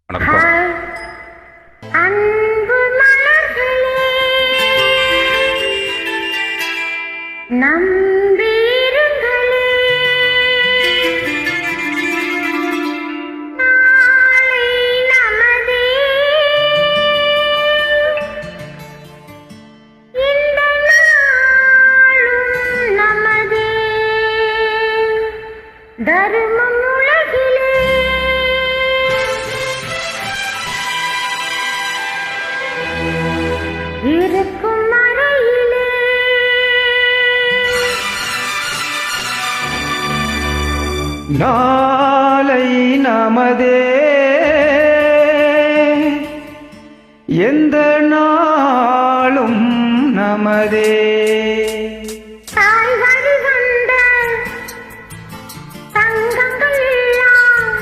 வணக்கம். அன்பு மலர்களே நம்பிருங்களே, நாளை நமதே, இந்த நாளும் நமதே, தர்மம் உலகிலே இருக்கும் மறையிலே நாளை நமதே, எந்த நாளும் நமதே. தாய் வழி வந்த தங்கங்கள் எல்லாம்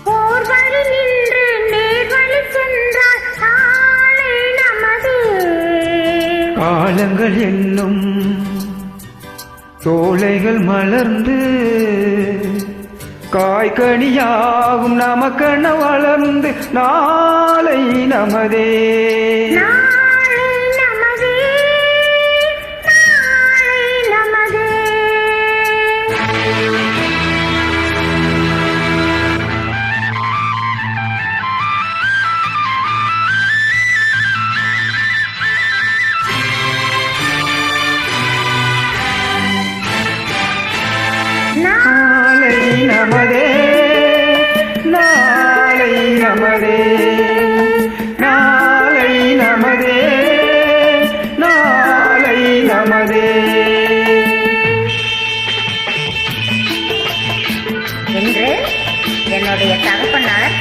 போர் வழி நின்று நேர் வழி சென்றால் நாளை நமதே. காலங்கள் என்னும் சோலைகள் மலர்ந்து காய்கனியாகும் நமக்கென வளர்ந்து நாளை நமதே. நாளை நமதே, நாளை நமதே. நாளை நமதே, நாளை நமதே, நாளை நமதே, நாளை நமதே. இன்று என்னுடைய தகப்பனார்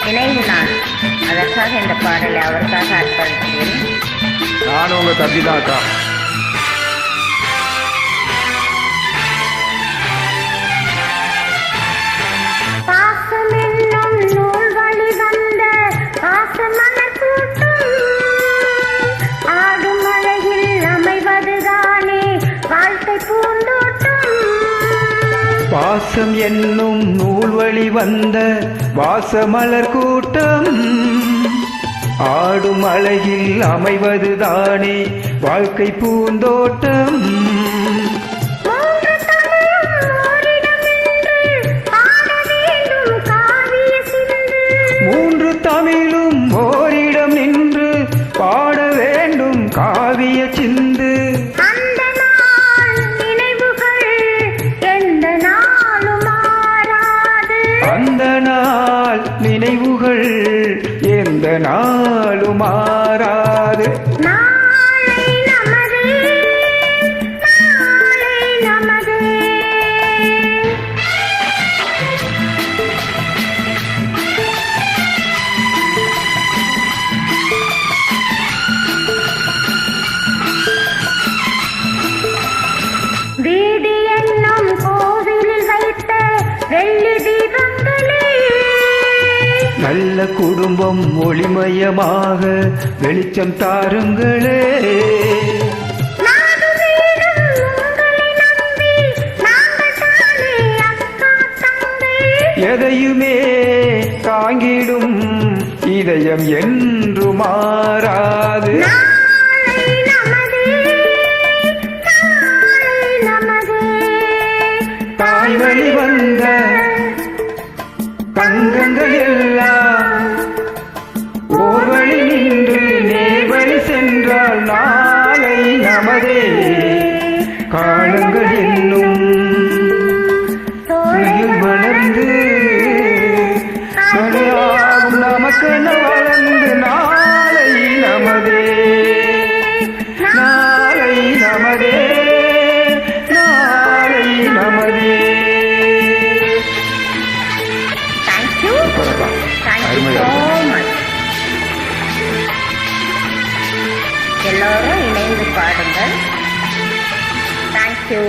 நினைவு நாள். அதற்காக இந்த பாடலை அவருக்காக அர்ப்பணிக்கிறேன். நானும் உங்க தம்பி தான் அக்கா. பாசம் என்னும் நூல் வழி வந்த பாசமலர் கூட்டம் ஆடும் அழகில் அமைவதுதானே வாழ்க்கை பூந்தோட்டம். பாசம் என்னும் நூல் வழி வந்த வாசமலர் கூட்டம் ஆடும் அழகில் அமைவதுதானே வாழ்க்கை பூந்தோட்டம். மூன்று தமிழும் ஓரிடமென்று பாட வேண்டும் காவிய சிந்து. மூன்று தமிழும் ஓரிடம் நின்று பாட வேண்டும் காவிய சிந்து. அந்த நாள் நினைவுகள் எந்த நாளும் மாறாது. அந்த நாள் நினைவுகள் எந்த நாளும் மாறாது. நாளை நமதே, நாளை நமதே. வீடு என்னும் கோவிலில் வைத்த வெள்ளி தீபங்களே, நல்ல குடும்பம் ஒளிமயமாக வெளிச்சம் தாருங்களே. நாடு வீடும் உங்களை நம்பி நாங்கள் தானே அக்கா தங்கை. எதையுமே தாங்கிடும் இதயம் என்று மாறாது. நாளை நமதே, நாளை நமதே. தாய் வழி வந்த தங்கங்கள் எல்லாம் ஓர் வழி நின்று நேர்வழி சென்றால் நாளை நமதே. காலங்கள் என்னும் துளியில் வளர்ந்து கலையாகும் நமக்கென வளர்ந்து நாளை நமதே, நாளை நமதே, நாளை நமதே. Thank you, thank you so much. எல்லோரும் இணைந்து பாடுங்கள். தேங்க்யூ.